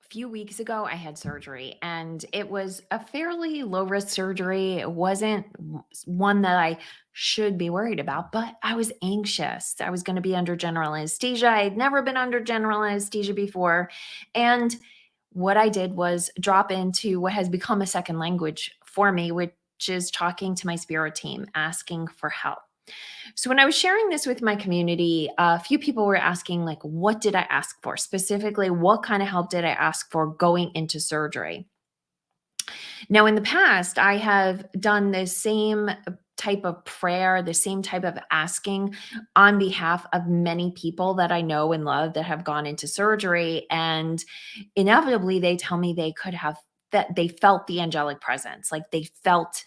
few weeks ago, I had surgery and it was a fairly low risk surgery. It wasn't one that I should be worried about, but I was anxious. I was going to be under general anesthesia. I had never been under general anesthesia before. And what I did was drop into what has become a second language for me, which is talking to my spirit team, asking for help. So when I was sharing this with my community, a few people were asking, like, what did I ask for? Specifically, what kind of help did I ask for going into surgery? Now, in the past, I have done the same type of prayer, the same type of asking on behalf of many people that I know and love that have gone into surgery. And inevitably, they tell me they could have that they felt the angelic presence, like they felt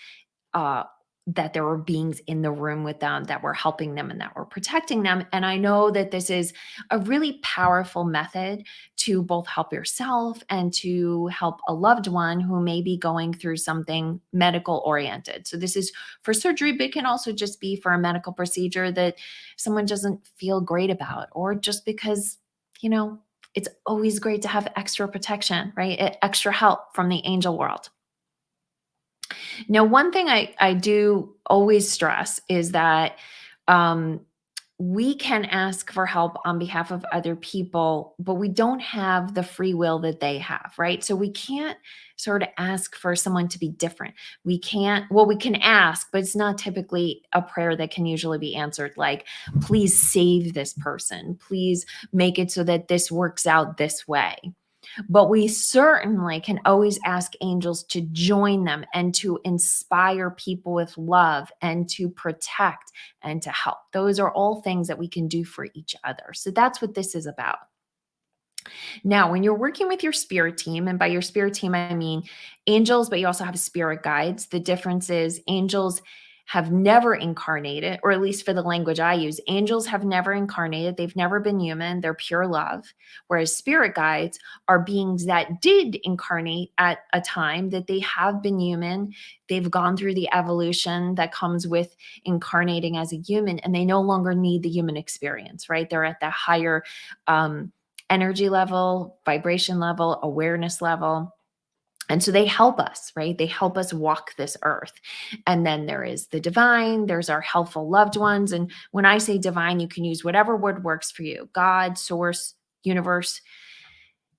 uh, that there were beings in the room with them that were helping them and that were protecting them. And I know that this is a really powerful method to both help yourself and to help a loved one who may be going through something medical oriented. So, this is for surgery, but it can also just be for a medical procedure that someone doesn't feel great about, or just because, you know, it's always great to have extra protection, right? Extra help from the angel world. Now, one thing I do always stress is that um, we can ask for help on behalf of other people, but we don't have the free will that they have, right? So we can't sort of ask for someone to be different. We can't, well, we can ask, but it's not typically a prayer that can usually be answered like, please save this person. Please make it so that this works out this way. But we certainly can always ask angels to join them and to inspire people with love and to protect and to help. Those are all things that we can do for each other. So that's what this is about. Now, when you're working with your spirit team, and by your spirit team, I mean angels, but you also have spirit guides. The difference is angels have never incarnated, or at least for the language I use, angels have never incarnated. They've never been human. They're pure love. Whereas spirit guides are beings that did incarnate at a time that they have been human. They've gone through the evolution that comes with incarnating as a human, and they no longer need the human experience, right? They're at the higher, energy level, vibration level, awareness level. And so they help us, right? They help us walk this earth. And then there is the divine, there's our helpful loved ones. And when I say divine, you can use whatever word works for you: God, source, universe.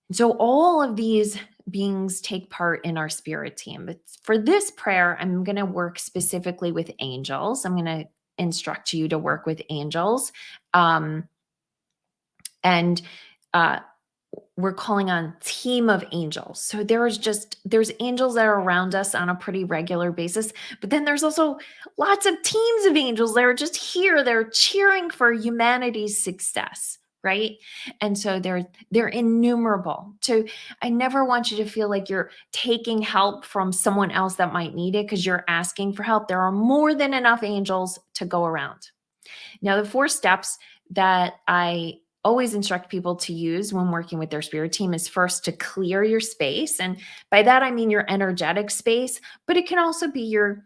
And so all of these beings take part in our spirit team. But for this prayer, I'm going to work specifically with angels. I'm going to instruct you to work with angels. And uh, we're calling on team of angels. So there's angels that are around us on a pretty regular basis, but then there's also lots of teams of angels that are just here. They're cheering for humanity's success, right? And so they're innumerable. So I never want you to feel like you're taking help from someone else that might need it because you're asking for help. There are more than enough angels to go around. Now, the 4 steps that I always instruct people to use when working with their spirit team is first to clear your space. And by that, I mean your energetic space, but it can also be your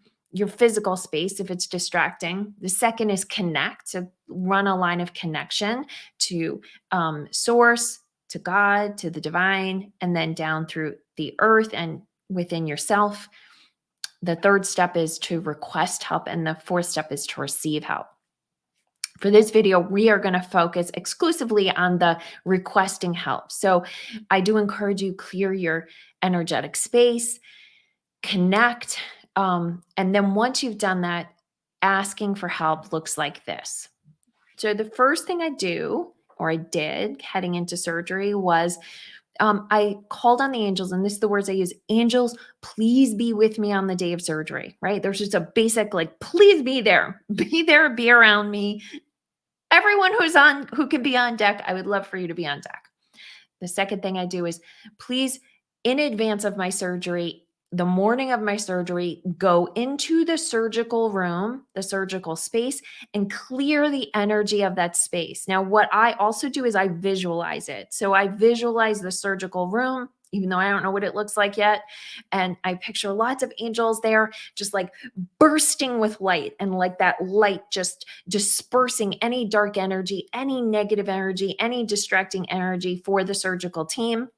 physical space if it's distracting. The second is connect, to run a line of connection to source, to God, to the divine, and then down through the earth and within yourself. The third step is to request help, and the fourth step is to receive help. For this video, we are going to focus exclusively on the requesting help. So I do encourage you, clear your energetic space, connect. And then once you've done that, asking for help looks like this. So the first thing I do, or I did heading into surgery, was I called on the angels, and this is the words I use: angels, please be with me on the day of surgery, right? There's just a basic, like, please be there, be around me. Everyone who can be on deck, I would love for you to be on deck. The second thing I do is, please, in advance of my surgery, the morning of my surgery, go into the surgical room, the surgical space, and clear the energy of that space. Now, what I also do is I visualize it. So I visualize the surgical room, even though I don't know what it looks like yet. And I picture lots of angels there, just like bursting with light, and like that light just dispersing any dark energy, any negative energy, any distracting energy for the surgical team.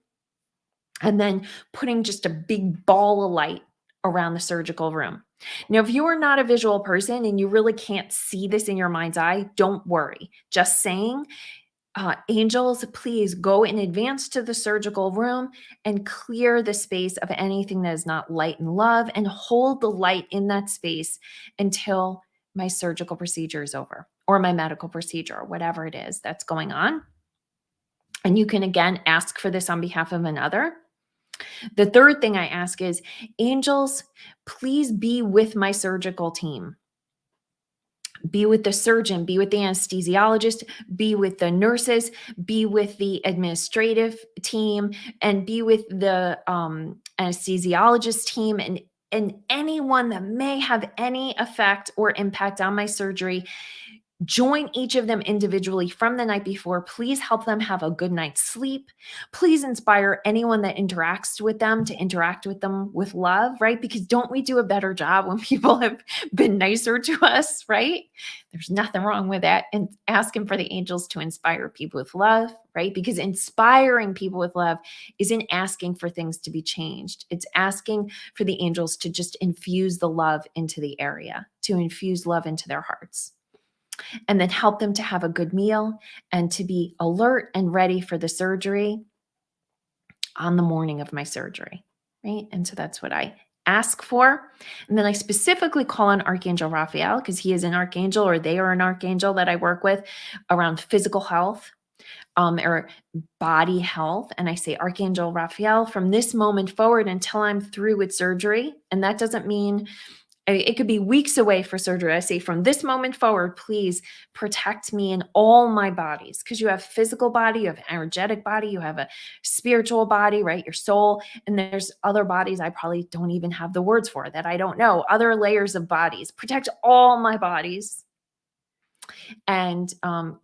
and then putting just a big ball of light around the surgical room. Now, if you are not a visual person and you really can't see this in your mind's eye, don't worry. Just saying, angels, please go in advance to the surgical room and clear the space of anything that is not light and love, and hold the light in that space until my surgical procedure is over, or my medical procedure, or whatever it is that's going on. And you can again ask for this on behalf of another. The third thing I ask is, angels, please be with my surgical team. Be with the surgeon, be with the anesthesiologist, be with the nurses, be with the administrative team, and be with the anesthesiologist team, and anyone that may have any effect or impact on my surgery. Join each of them individually from the night before. Please help them have a good night's sleep. Please inspire anyone that interacts with them to interact with them with love, right? Because don't we do a better job when people have been nicer to us, right? There's nothing wrong with that. And asking for the angels to inspire people with love, right? Because inspiring people with love isn't asking for things to be changed. It's asking for the angels to just infuse the love into the area, to infuse love into their hearts, and then help them to have a good meal and to be alert and ready for the surgery on the morning of my surgery, right? And so that's what I ask for. And then I specifically call on Archangel Raphael, because he is an archangel, or they are an archangel that I work with around physical health, or body health. And I say, Archangel Raphael, from this moment forward until I'm through with surgery, and that doesn't mean it could be weeks away for surgery. I say, from this moment forward, please protect me in all my bodies, because you have physical body, you have energetic body, you have a spiritual body, right? Your soul. And there's other bodies I probably don't even have the words for, that I don't know, other layers of bodies. Protect all my bodies, and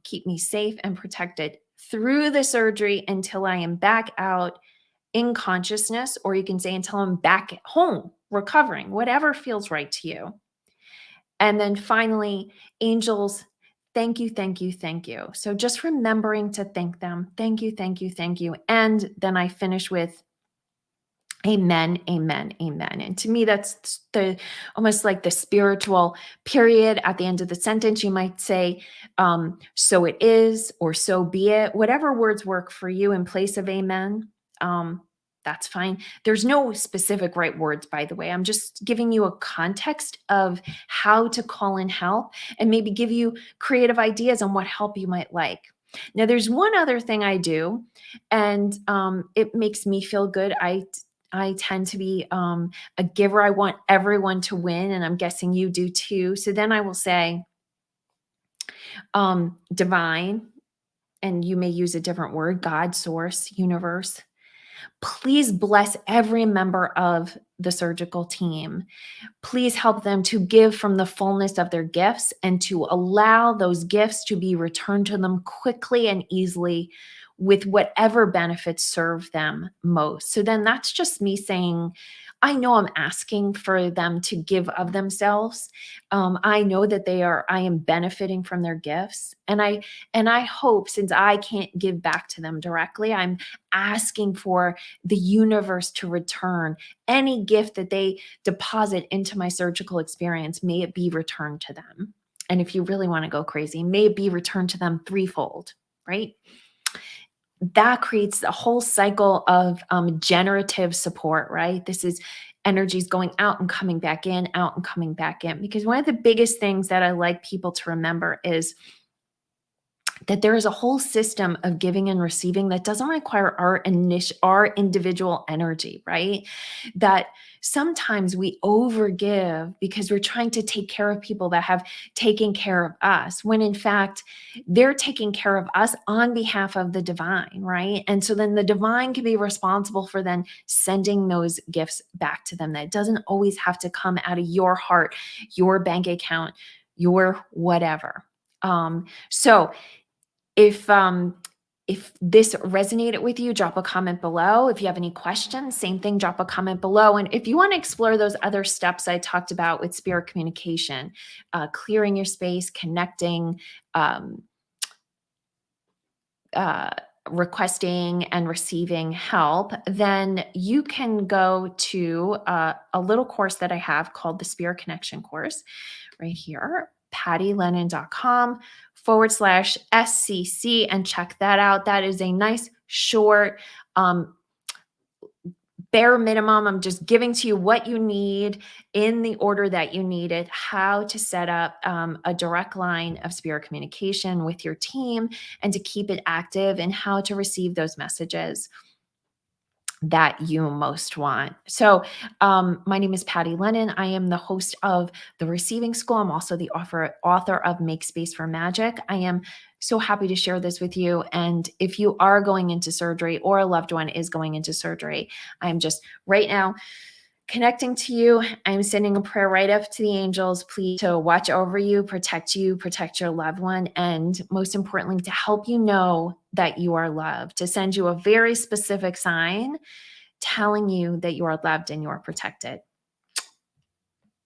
keep me safe and protected through the surgery until I am back out in consciousness, or you can say until I'm back at home recovering, whatever feels right to you. And then finally, angels, thank you, thank you, thank you. So just remembering to thank them. Thank you, thank you, thank you. And then I finish with amen, amen, amen. And to me, that's the almost like the spiritual period at the end of the sentence. You might say, so it is, or so be it, whatever words work for you in place of amen. That's fine. There's no specific right words, by the way. I'm just giving you a context of how to call in help, and maybe give you creative ideas on what help you might like. Now, there's one other thing I do, and it makes me feel good. I tend to be a giver. I want everyone to win, and I'm guessing you do too. So then I will say, divine, and you may use a different word, God, source, universe. Please bless every member of the surgical team. Please help them to give from the fullness of their gifts, and to allow those gifts to be returned to them quickly and easily, with whatever benefits serve them most. So then that's just me saying, I know I'm asking for them to give of themselves. I know that I am benefiting from their gifts. And I hope, since I can't give back to them directly, I'm asking for the universe to return any gift that they deposit into my surgical experience. May it be returned to them. And if you really want to go crazy, may it be returned to them threefold, right? That creates a whole cycle of generative support, right? This is energies going out and coming back in, out and coming back in. Because one of the biggest things that I like people to remember is that there is a whole system of giving and receiving that doesn't require our individual energy, right? That sometimes we overgive because we're trying to take care of people that have taken care of us, when in fact they're taking care of us on behalf of the divine, right? And so then the divine can be responsible for then sending those gifts back to them. That doesn't always have to come out of your heart, your bank account, your whatever. So if this resonated with you, drop a comment below. If you have any questions, same thing, drop a comment below. And if you want to explore those other steps I talked about with spirit communication, clearing your space, connecting, requesting and receiving help, then you can go to a little course that I have called the Spirit Connection course right here, pattylennon.com/SCC, and check that out. That is a nice, short, um, bare minimum. I'm just giving to you what you need in the order that you need it, how to set up a direct line of spirit communication with your team and to keep it active, and how to receive those messages that you most want. So, my name is Patty Lennon. I am the host of the Receiving School. I'm also the author of Make Space for Magic. I am so happy to share this with you. And if you are going into surgery or a loved one is going into surgery, I'm just right now connecting to you. I'm sending a prayer right up to the angels, please, to watch over you, protect your loved one, and most importantly, to help you know that you are loved, to send you a very specific sign telling you that you are loved and you are protected.